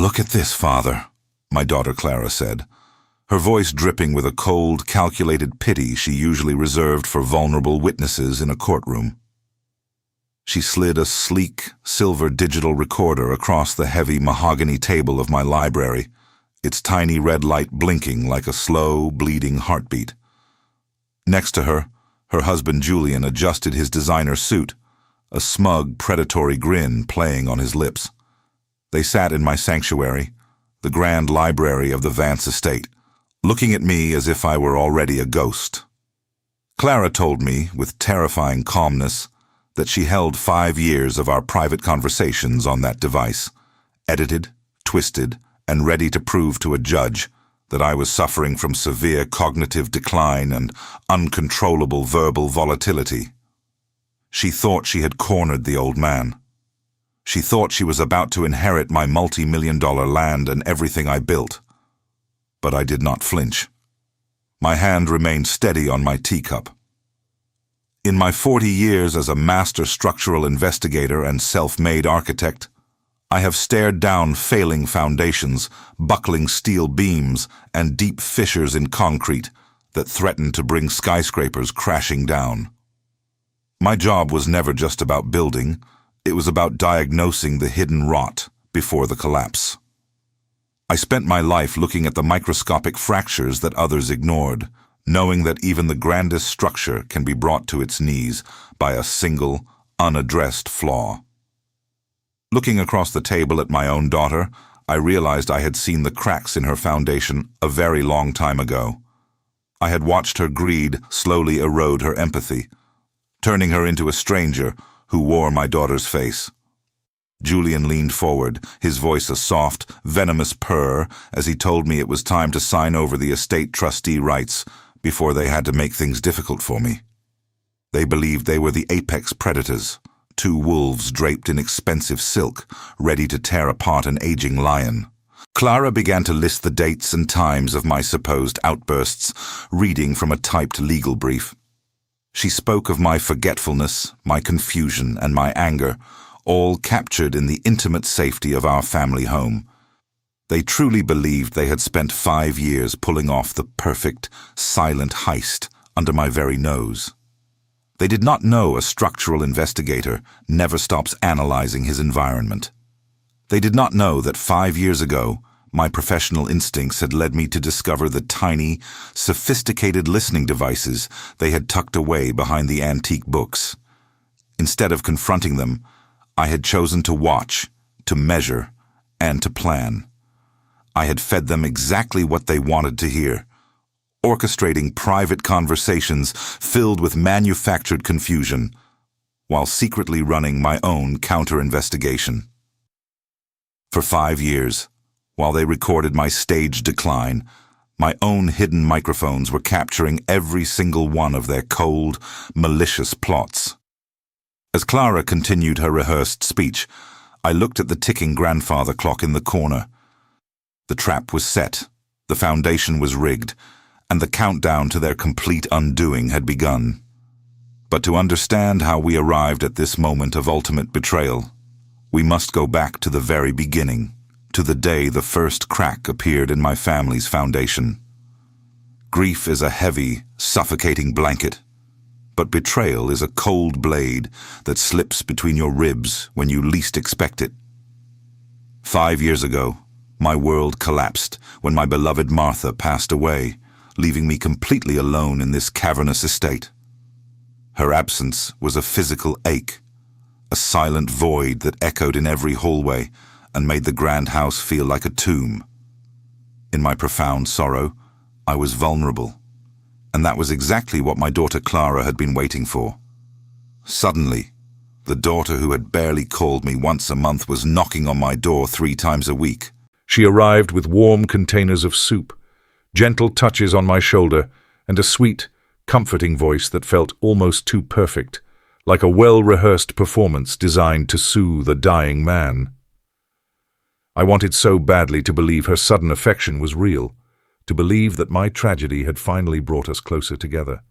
Look at this, Father, my daughter Clara said, her voice dripping with a cold, calculated pity she usually reserved for vulnerable witnesses in a courtroom. She slid a sleek, silver digital recorder across the heavy mahogany table of my library, its tiny red light blinking like a slow, bleeding heartbeat. Next to her, her husband Julian adjusted his designer suit, a smug, predatory grin playing on his lips. They sat in my sanctuary, the grand library of the Vance estate, looking at me as if I were already a ghost. Clara told me, with terrifying calmness, that she held 5 years of our private conversations on that device, edited, twisted, and ready to prove to a judge that I was suffering from severe cognitive decline and uncontrollable verbal volatility. She thought she had cornered the old man. She thought she was about to inherit my multi-million-dollar land and everything I built. But I did not flinch. My hand remained steady on my teacup. In my 40 years as a master structural investigator and self-made architect, I have stared down failing foundations, buckling steel beams, and deep fissures in concrete that threatened to bring skyscrapers crashing down. My job was never just about building, it was about diagnosing the hidden rot before the collapse. I spent my life looking at the microscopic fractures that others ignored, knowing that even the grandest structure can be brought to its knees by a single, unaddressed flaw. Looking across the table at my own daughter, I realized I had seen the cracks in her foundation a very long time ago. I had watched her greed slowly erode her empathy, turning her into a stranger who wore my daughter's face. Julian leaned forward, his voice a soft, venomous purr as he told me it was time to sign over the estate trustee rights before they had to make things difficult for me. They believed they were the apex predators, 2 wolves draped in expensive silk, ready to tear apart an aging lion. Clara began to list the dates and times of my supposed outbursts, reading from a typed legal brief. She spoke of my forgetfulness, my confusion, and my anger, all captured in the intimate safety of our family home. They truly believed they had spent 5 years pulling off the perfect, silent heist under my very nose. They did not know a structural investigator never stops analyzing his environment. They did not know that 5 years ago, my professional instincts had led me to discover the tiny, sophisticated listening devices they had tucked away behind the antique books. Instead of confronting them, I had chosen to watch, to measure, and to plan. I had fed them exactly what they wanted to hear, orchestrating private conversations filled with manufactured confusion, while secretly running my own counter-investigation. For 5 years, while they recorded my staged decline, my own hidden microphones were capturing every single one of their cold, malicious plots. As Clara continued her rehearsed speech, I looked at the ticking grandfather clock in the corner. The trap was set, the foundation was rigged, and the countdown to their complete undoing had begun. But to understand how we arrived at this moment of ultimate betrayal, we must go back to the very beginning, to the day the first crack appeared in my family's foundation. Grief is a heavy, suffocating blanket, but betrayal is a cold blade that slips between your ribs when you least expect it. 5 years ago, my world collapsed when my beloved Martha passed away, leaving me completely alone in this cavernous estate. Her absence was a physical ache, a silent void that echoed in every hallway and made the grand house feel like a tomb. In my profound sorrow, I was vulnerable, and that was exactly what my daughter Clara had been waiting for. Suddenly, the daughter who had barely called me once a month was knocking on my door 3 times a week. She arrived with warm containers of soup, gentle touches on my shoulder, and a sweet, comforting voice that felt almost too perfect, like a well-rehearsed performance designed to soothe a dying man. I wanted so badly to believe her sudden affection was real, to believe that my tragedy had finally brought us closer together.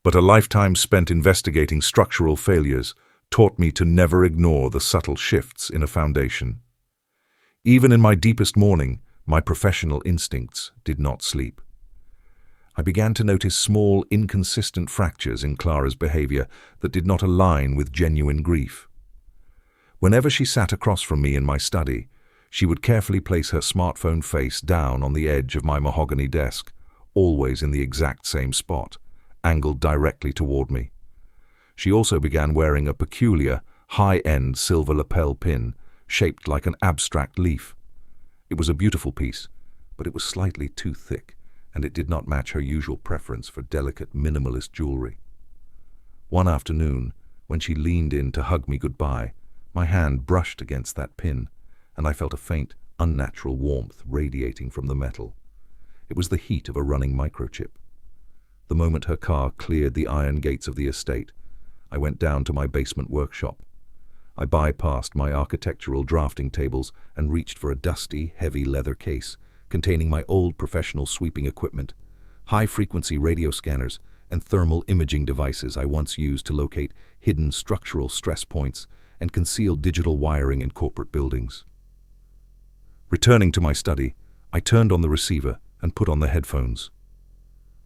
But a lifetime spent investigating structural failures taught me to never ignore the subtle shifts in a foundation. Even in my deepest mourning, my professional instincts did not sleep. I began to notice small, inconsistent fractures in Clara's behavior that did not align with genuine grief. Whenever she sat across from me in my study, she would carefully place her smartphone face down on the edge of my mahogany desk, always in the exact same spot, angled directly toward me. She also began wearing a peculiar, high-end silver lapel pin, shaped like an abstract leaf. It was a beautiful piece, but it was slightly too thick, and it did not match her usual preference for delicate, minimalist jewelry. One afternoon, when she leaned in to hug me goodbye, my hand brushed against that pin, and I felt a faint, unnatural warmth radiating from the metal. It was the heat of a running microchip. The moment her car cleared the iron gates of the estate, I went down to my basement workshop. I bypassed my architectural drafting tables and reached for a dusty, heavy leather case containing my old professional sweeping equipment, high-frequency radio scanners, and thermal imaging devices I once used to locate hidden structural stress points and conceal digital wiring in corporate buildings. Returning to my study, I turned on the receiver and put on the headphones.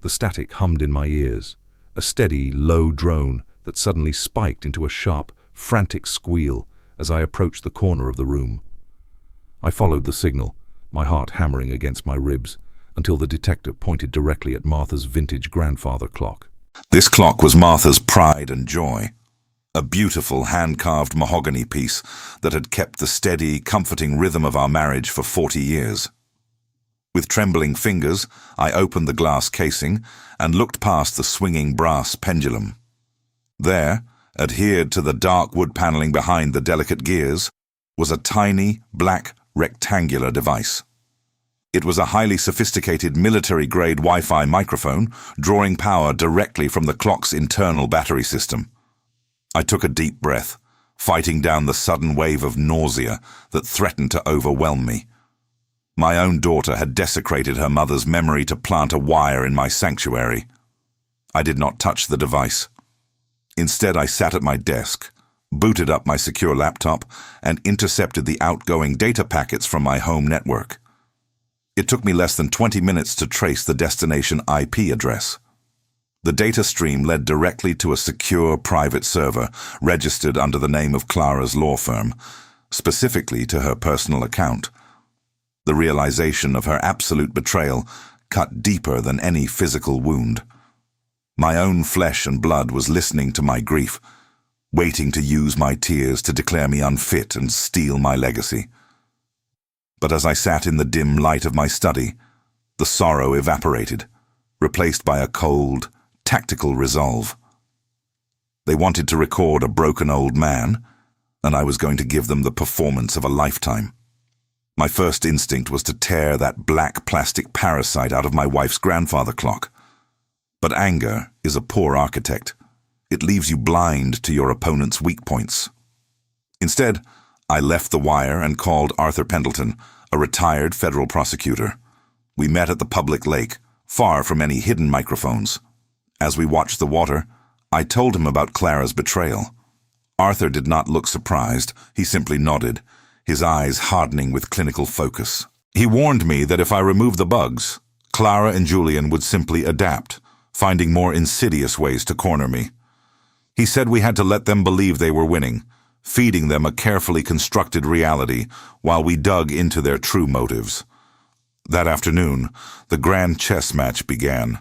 The static hummed in my ears, a steady, low drone that suddenly spiked into a sharp, frantic squeal as I approached the corner of the room. I followed the signal, my heart hammering against my ribs, until the detector pointed directly at Martha's vintage grandfather clock. This clock was Martha's pride and joy. A beautiful hand-carved mahogany piece that had kept the steady, comforting rhythm of our marriage for 40 years. With trembling fingers, I opened the glass casing and looked past the swinging brass pendulum. There, adhered to the dark wood paneling behind the delicate gears, was a tiny, black, rectangular device. It was a highly sophisticated military-grade Wi-Fi microphone, drawing power directly from the clock's internal battery system. I took a deep breath, fighting down the sudden wave of nausea that threatened to overwhelm me. My own daughter had desecrated her mother's memory to plant a wire in my sanctuary. I did not touch the device. Instead, I sat at my desk, booted up my secure laptop, and intercepted the outgoing data packets from my home network. It took me less than 20 minutes to trace the destination IP address. The data stream led directly to a secure private server registered under the name of Clara's law firm, specifically to her personal account. The realization of her absolute betrayal cut deeper than any physical wound. My own flesh and blood was listening to my grief, waiting to use my tears to declare me unfit and steal my legacy. But as I sat in the dim light of my study, the sorrow evaporated, replaced by a cold, tactical resolve. They wanted to record a broken old man, and I was going to give them the performance of a lifetime. My first instinct was to tear that black plastic parasite out of my wife's grandfather clock. But anger is a poor architect. It leaves you blind to your opponent's weak points. Instead, I left the wire and called Arthur Pendleton, a retired federal prosecutor. We met at the public lake, far from any hidden microphones. As we watched the water, I told him about Clara's betrayal. Arthur did not look surprised. He simply nodded, his eyes hardening with clinical focus. He warned me that if I removed the bugs, Clara and Julian would simply adapt, finding more insidious ways to corner me. He said we had to let them believe they were winning, feeding them a carefully constructed reality while we dug into their true motives. That afternoon, the grand chess match began.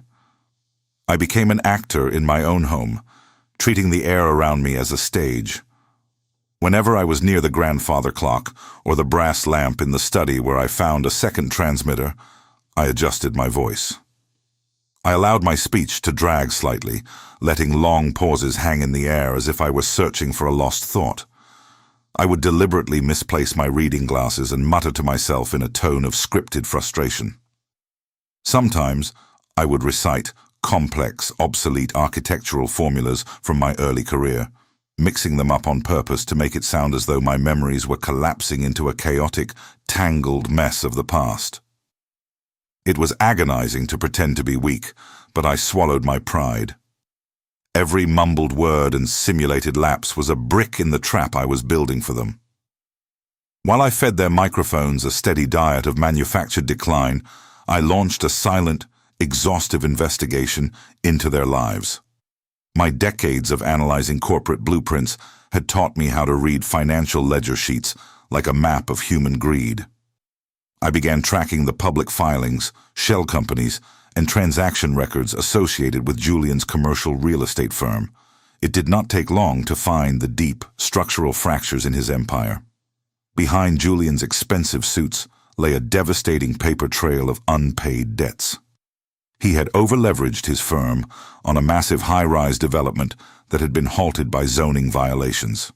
I became an actor in my own home, treating the air around me as a stage. Whenever I was near the grandfather clock or the brass lamp in the study where I found a second transmitter, I adjusted my voice. I allowed my speech to drag slightly, letting long pauses hang in the air as if I were searching for a lost thought. I would deliberately misplace my reading glasses and mutter to myself in a tone of scripted frustration. Sometimes I would recite complex, obsolete architectural formulas from my early career, mixing them up on purpose to make it sound as though my memories were collapsing into a chaotic, tangled mess of the past. It was agonizing to pretend to be weak, but I swallowed my pride. Every mumbled word and simulated lapse was a brick in the trap I was building for them. While I fed their microphones a steady diet of manufactured decline, I launched a silent, exhaustive investigation into their lives. My decades of analyzing corporate blueprints had taught me how to read financial ledger sheets like a map of human greed. I began tracking the public filings, shell companies, and transaction records associated with Julian's commercial real estate firm. It did not take long to find the deep, structural fractures in his empire. Behind Julian's expensive suits lay a devastating paper trail of unpaid debts. He had over-leveraged his firm on a massive high-rise development that had been halted by zoning violations.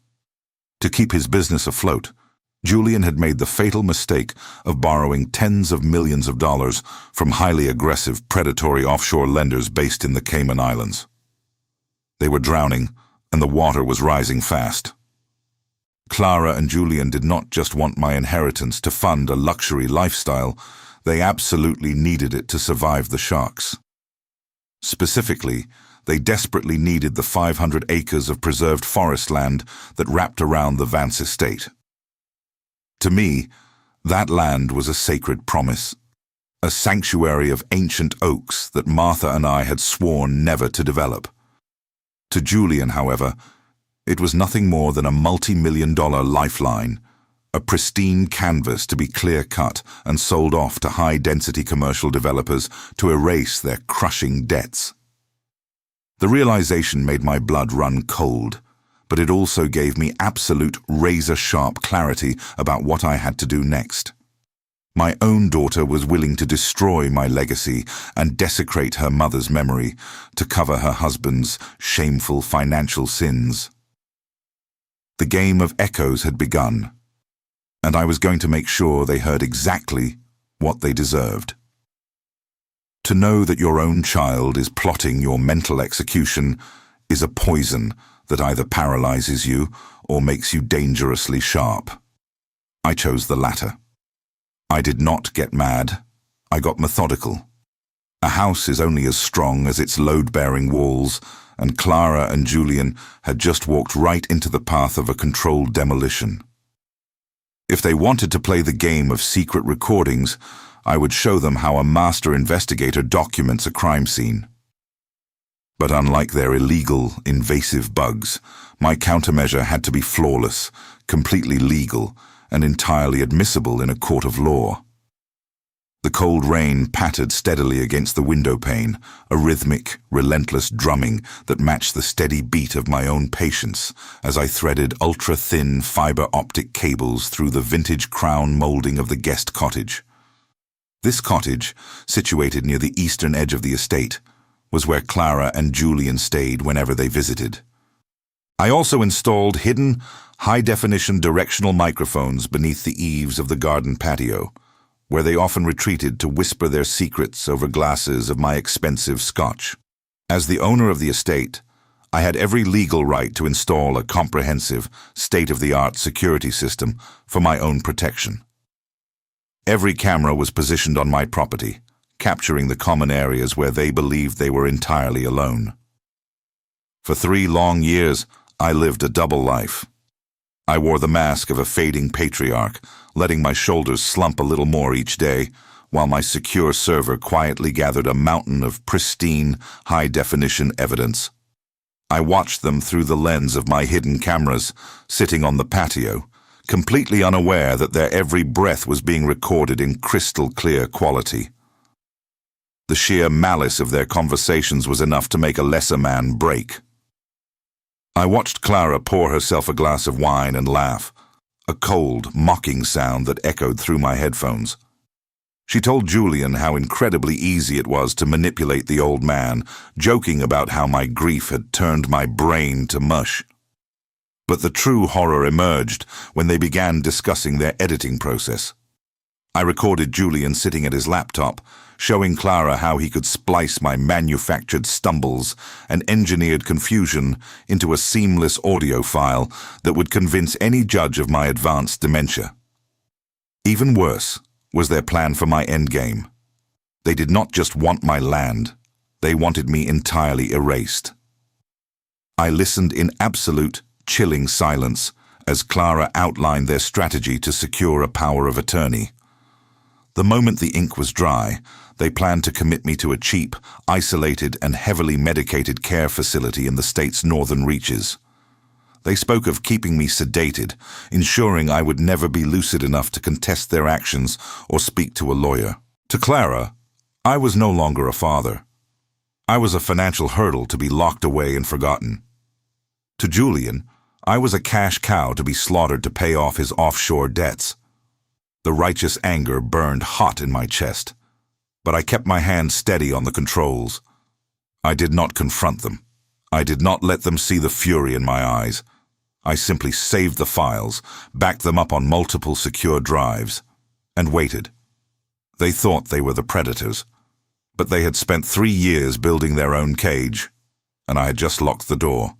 To keep his business afloat, Julian had made the fatal mistake of borrowing tens of millions of dollars from highly aggressive, predatory offshore lenders based in the Cayman Islands. They were drowning, and the water was rising fast. Clara and Julian did not just want my inheritance to fund a luxury lifestyle, they absolutely needed it to survive the shocks. Specifically, they desperately needed the 500 acres of preserved forest land that wrapped around the Vance estate. To me, that land was a sacred promise, a sanctuary of ancient oaks that Martha and I had sworn never to develop. To Julian, however, it was nothing more than a multi-million-dollar lifeline, a pristine canvas to be clear-cut and sold off to high-density commercial developers to erase their crushing debts. The realization made my blood run cold, but it also gave me absolute razor-sharp clarity about what I had to do next. My own daughter was willing to destroy my legacy and desecrate her mother's memory to cover her husband's shameful financial sins. The game of echoes had begun, and I was going to make sure they heard exactly what they deserved. To know that your own child is plotting your mental execution is a poison that either paralyzes you or makes you dangerously sharp. I chose the latter. I did not get mad. I got methodical. A house is only as strong as its load-bearing walls, and Clara and Julian had just walked right into the path of a controlled demolition. If they wanted to play the game of secret recordings, I would show them how a master investigator documents a crime scene. But unlike their illegal, invasive bugs, my countermeasure had to be flawless, completely legal, and entirely admissible in a court of law. The cold rain pattered steadily against the window pane, a rhythmic, relentless drumming that matched the steady beat of my own patience as I threaded ultra-thin fiber-optic cables through the vintage crown molding of the guest cottage. This cottage, situated near the eastern edge of the estate, was where Clara and Julian stayed whenever they visited. I also installed hidden, high-definition directional microphones beneath the eaves of the garden patio, where they often retreated to whisper their secrets over glasses of my expensive scotch. As the owner of the estate, I had every legal right to install a comprehensive, state-of-the-art security system for my own protection. Every camera was positioned on my property, capturing the common areas where they believed they were entirely alone. For 3 long years, I lived a double life. I wore the mask of a fading patriarch, letting my shoulders slump a little more each day, while my secure server quietly gathered a mountain of pristine, high-definition evidence. I watched them through the lens of my hidden cameras, sitting on the patio, completely unaware that their every breath was being recorded in crystal-clear quality. The sheer malice of their conversations was enough to make a lesser man break. I watched Clara pour herself a glass of wine and laugh, a cold, mocking sound that echoed through my headphones. She told Julian how incredibly easy it was to manipulate the old man, joking about how my grief had turned my brain to mush. But the true horror emerged when they began discussing their editing process. I recorded Julian sitting at his laptop, showing Clara how he could splice my manufactured stumbles and engineered confusion into a seamless audio file that would convince any judge of my advanced dementia. Even worse was their plan for my endgame. They did not just want my land, they wanted me entirely erased. I listened in absolute, chilling silence as Clara outlined their strategy to secure a power of attorney. The moment the ink was dry, they planned to commit me to a cheap, isolated, and heavily medicated care facility in the state's northern reaches. They spoke of keeping me sedated, ensuring I would never be lucid enough to contest their actions or speak to a lawyer. To Clara, I was no longer a father. I was a financial hurdle to be locked away and forgotten. To Julian, I was a cash cow to be slaughtered to pay off his offshore debts. The righteous anger burned hot in my chest, but I kept my hand steady on the controls. I did not confront them. I did not let them see the fury in my eyes. I simply saved the files, backed them up on multiple secure drives, and waited. They thought they were the predators, but they had spent 3 years building their own cage, and I had just locked the door.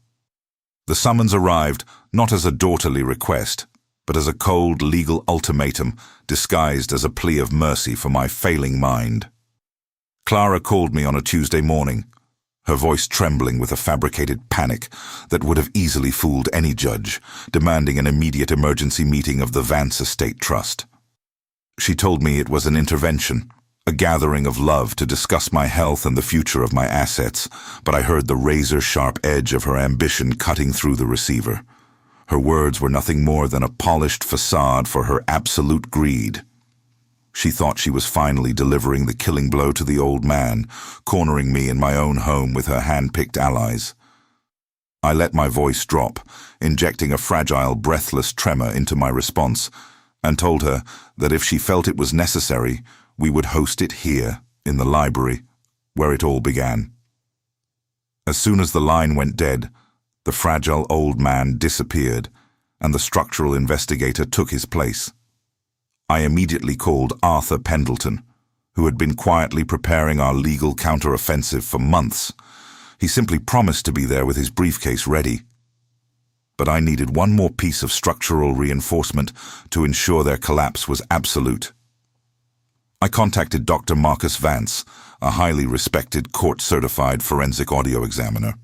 The summons arrived not as a daughterly request, but as a cold legal ultimatum disguised as a plea of mercy for my failing mind. Clara called me on a Tuesday morning, her voice trembling with a fabricated panic that would have easily fooled any judge, demanding an immediate emergency meeting of the Vance Estate Trust. She told me it was an intervention, a gathering of love to discuss my health and the future of my assets, but I heard the razor-sharp edge of her ambition cutting through the receiver. Her words were nothing more than a polished facade for her absolute greed. She thought she was finally delivering the killing blow to the old man, cornering me in my own home with her hand-picked allies. I let my voice drop, injecting a fragile, breathless tremor into my response, and told her that if she felt it was necessary, we would host it here, in the library, where it all began. As soon as the line went dead, the fragile old man disappeared, and the structural investigator took his place. I immediately called Arthur Pendleton, who had been quietly preparing our legal counter-offensive for months. He simply promised to be there with his briefcase ready. But I needed one more piece of structural reinforcement to ensure their collapse was absolute. I contacted Dr. Marcus Vance, a highly respected court-certified forensic audio examiner.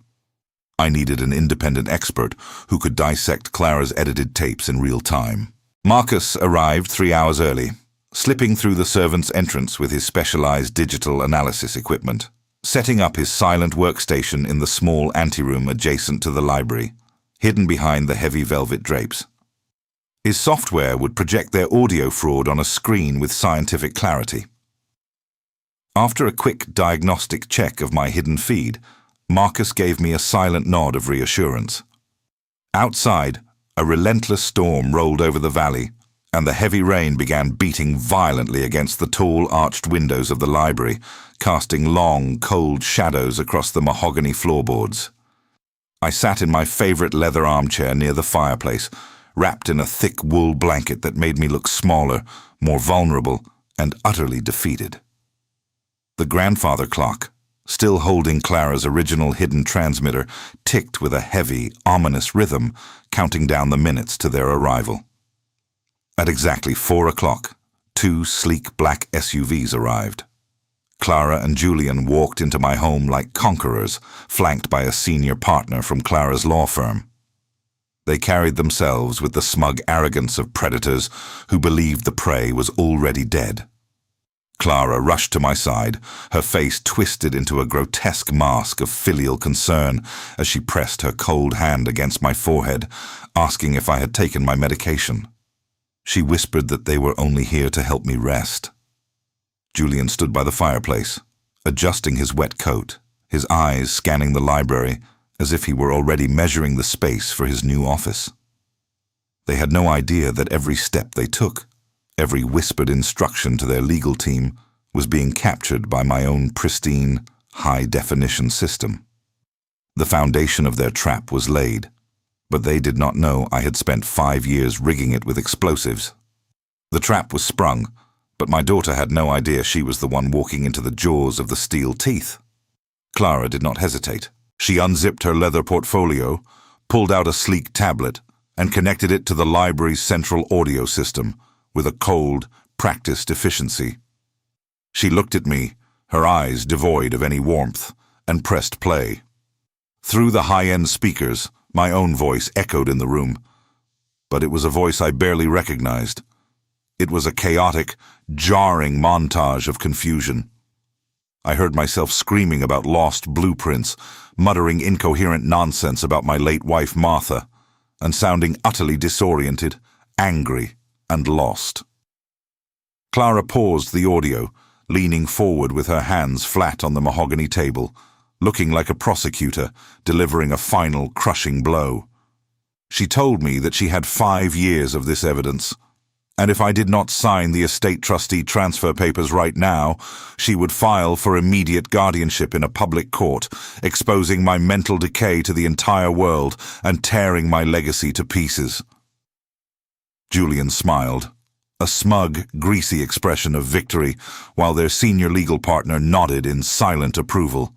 I needed an independent expert who could dissect Clara's edited tapes in real time. Marcus arrived 3 hours early, slipping through the servants' entrance with his specialized digital analysis equipment, setting up his silent workstation in the small anteroom adjacent to the library, hidden behind the heavy velvet drapes. His software would project their audio fraud on a screen with scientific clarity. After a quick diagnostic check of my hidden feed, Marcus gave me a silent nod of reassurance. Outside, a relentless storm rolled over the valley, and the heavy rain began beating violently against the tall arched windows of the library, casting long, cold shadows across the mahogany floorboards. I sat in my favorite leather armchair near the fireplace, wrapped in a thick wool blanket that made me look smaller, more vulnerable, and utterly defeated. The grandfather clock, still holding Clara's original hidden transmitter, ticked with a heavy, ominous rhythm, counting down the minutes to their arrival. At exactly 4 o'clock, 2 sleek black SUVs arrived. Clara and Julian walked into my home like conquerors, flanked by a senior partner from Clara's law firm. They carried themselves with the smug arrogance of predators who believed the prey was already dead. Clara rushed to my side, her face twisted into a grotesque mask of filial concern as she pressed her cold hand against my forehead, asking if I had taken my medication. She whispered that they were only here to help me rest. Julian stood by the fireplace, adjusting his wet coat, his eyes scanning the library as if he were already measuring the space for his new office. They had no idea that every step they took, every whispered instruction to their legal team, was being captured by my own pristine, high-definition system. The foundation of their trap was laid, but they did not know I had spent 5 years rigging it with explosives. The trap was sprung, but my daughter had no idea she was the one walking into the jaws of the steel teeth. Clara did not hesitate. She unzipped her leather portfolio, pulled out a sleek tablet, and connected it to the library's central audio system with a cold, practiced efficiency. She looked at me, her eyes devoid of any warmth, and pressed play. Through the high-end speakers, my own voice echoed in the room. but it was a voice I barely recognized. It was a chaotic, jarring montage of confusion. I heard myself screaming about lost blueprints, muttering incoherent nonsense about my late wife Martha, and sounding utterly disoriented, angry, and lost. Clara paused the audio, leaning forward with her hands flat on the mahogany table, looking like a prosecutor delivering a final crushing blow. She told me that she had 5 years of this evidence, and if I did not sign the estate trustee transfer papers right now, she would file for immediate guardianship in a public court, exposing my mental decay to the entire world and tearing my legacy to pieces. Julian smiled, a smug, greasy expression of victory, while their senior legal partner nodded in silent approval.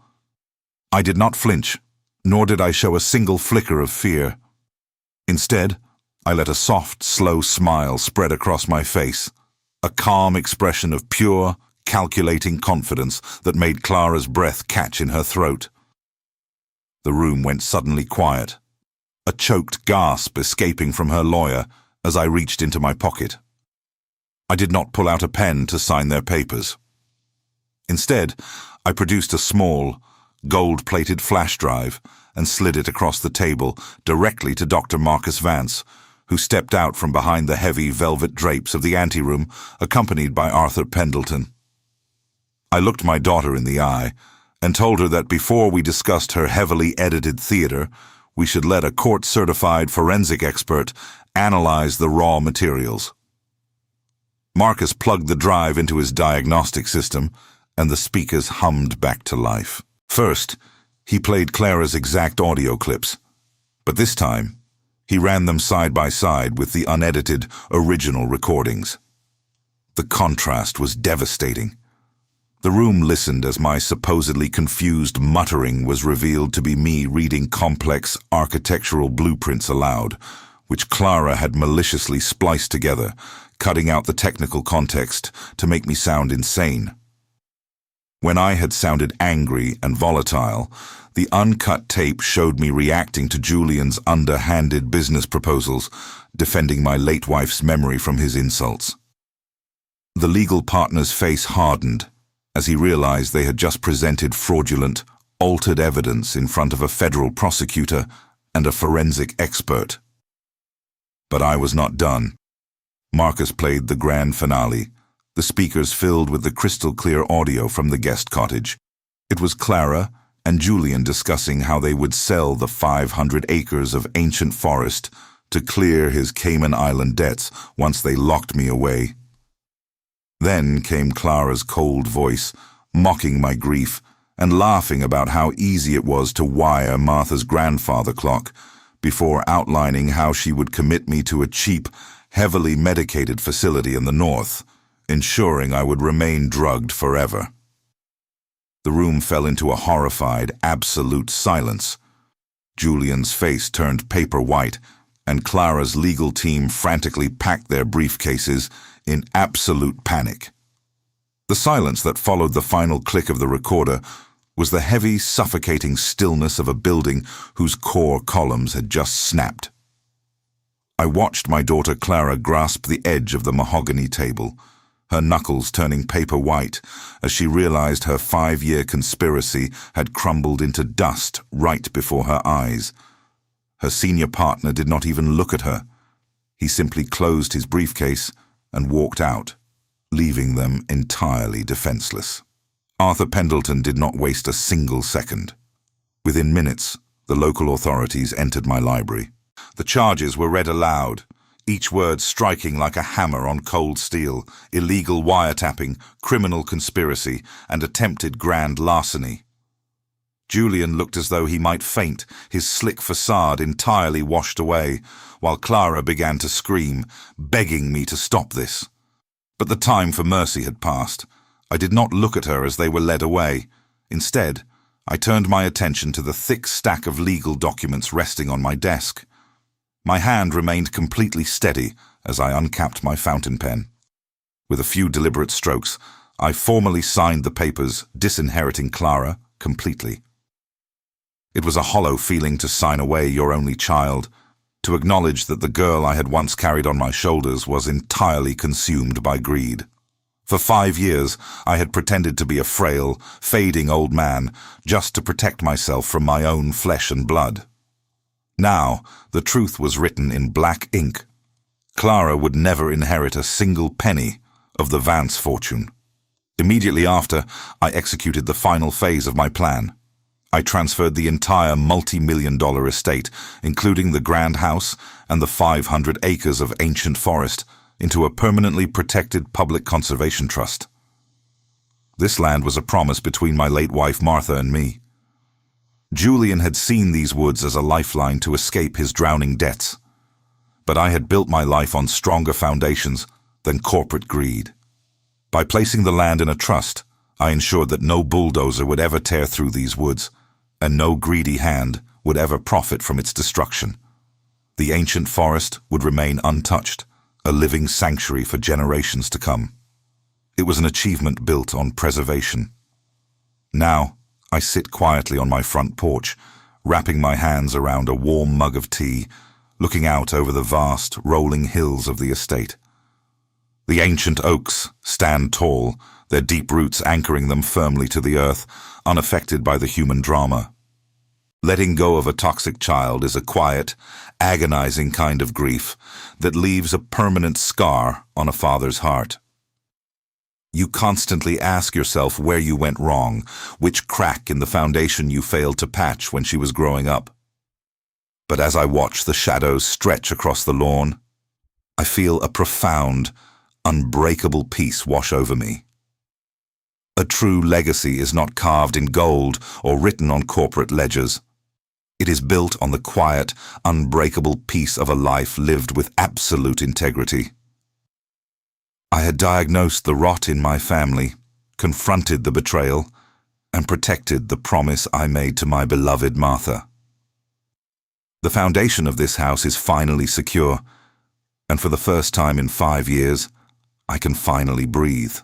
I did not flinch, nor did I show a single flicker of fear. Instead, I let a soft, slow smile spread across my face, a calm expression of pure, calculating confidence that made Clara's breath catch in her throat. The room went suddenly quiet, a choked gasp escaping from her lawyer as I reached into my pocket. I did not pull out a pen to sign their papers. Instead, I produced a small, gold-plated flash drive and slid it across the table directly to Dr. Marcus Vance, who stepped out from behind the heavy velvet drapes of the anteroom, accompanied by Arthur Pendleton. I looked my daughter in the eye and told her that before we discussed her heavily edited theater, we should let a court-certified forensic expert analyze the raw materials. Marcus plugged the drive into his diagnostic system, and the speakers hummed back to life. First, he played Clara's exact audio clips, but this time, he ran them side by side with the unedited, original recordings. The contrast was devastating. The room listened as my supposedly confused muttering was revealed to be me reading complex architectural blueprints aloud, which Clara had maliciously spliced together, cutting out the technical context to make me sound insane. When I had sounded angry and volatile, the uncut tape showed me reacting to Julian's underhanded business proposals, defending my late wife's memory from his insults. The legal partner's face hardened as he realized they had just presented fraudulent, altered evidence in front of a federal prosecutor and a forensic expert. But I was not done. Marcus played the grand finale, the speakers filled with the crystal-clear audio from the guest cottage. It was Clara and Julian discussing how they would sell the 500 acres of ancient forest to clear his Cayman Island debts once they locked me away. Then came Clara's cold voice, mocking my grief and laughing about how easy it was to wire Martha's grandfather clock, before outlining how she would commit me to a cheap, heavily medicated facility in the north, ensuring I would remain drugged forever. The room fell into a horrified, absolute silence. Julian's face turned paper white, and Clara's legal team frantically packed their briefcases in absolute panic. The silence that followed the final click of the recorder was the heavy, suffocating stillness of a building whose core columns had just snapped. I watched my daughter Clara grasp the edge of the mahogany table, her knuckles turning paper white as she realized her 5-year conspiracy had crumbled into dust right before her eyes. Her senior partner did not even look at her. He simply closed his briefcase and walked out, leaving them entirely defenseless. Arthur Pendleton did not waste a single second. Within minutes, the local authorities entered my library. The charges were read aloud, each word striking like a hammer on cold steel: illegal wiretapping, criminal conspiracy, and attempted grand larceny. Julian looked as though he might faint, his slick facade entirely washed away, while Clara began to scream, begging me to stop this. But the time for mercy had passed. I did not look at her as they were led away. Instead, I turned my attention to the thick stack of legal documents resting on my desk. My hand remained completely steady as I uncapped my fountain pen. With a few deliberate strokes, I formally signed the papers, disinheriting Clara completely. It was a hollow feeling to sign away your only child, to acknowledge that the girl I had once carried on my shoulders was entirely consumed by greed. For 5 years, I had pretended to be a frail, fading old man just to protect myself from my own flesh and blood. Now, the truth was written in black ink. Clara would never inherit a single penny of the Vance fortune. Immediately after, I executed the final phase of my plan. I transferred the entire multi-million-dollar estate, including the grand house and the 500 acres of ancient forest, into a permanently protected public conservation trust. This land was a promise between my late wife Martha and me. Julian had seen these woods as a lifeline to escape his drowning debts, but I had built my life on stronger foundations than corporate greed. By placing the land in a trust, I ensured that no bulldozer would ever tear through these woods, and no greedy hand would ever profit from its destruction. The ancient forest would remain untouched, a living sanctuary for generations to come. It was an achievement built on preservation. Now, I sit quietly on my front porch, wrapping my hands around a warm mug of tea, looking out over the vast, rolling hills of the estate. The ancient oaks stand tall, their deep roots anchoring them firmly to the earth, unaffected by the human drama. Letting go of a toxic child is a quiet, agonizing kind of grief that leaves a permanent scar on a father's heart. You constantly ask yourself where you went wrong, which crack in the foundation you failed to patch when she was growing up. But as I watch the shadows stretch across the lawn, I feel a profound, unbreakable peace wash over me. A true legacy is not carved in gold or written on corporate ledgers. It is built on the quiet, unbreakable peace of a life lived with absolute integrity. I had diagnosed the rot in my family, confronted the betrayal, and protected the promise I made to my beloved Martha. The foundation of this house is finally secure, and for the first time in 5 years, I can finally breathe.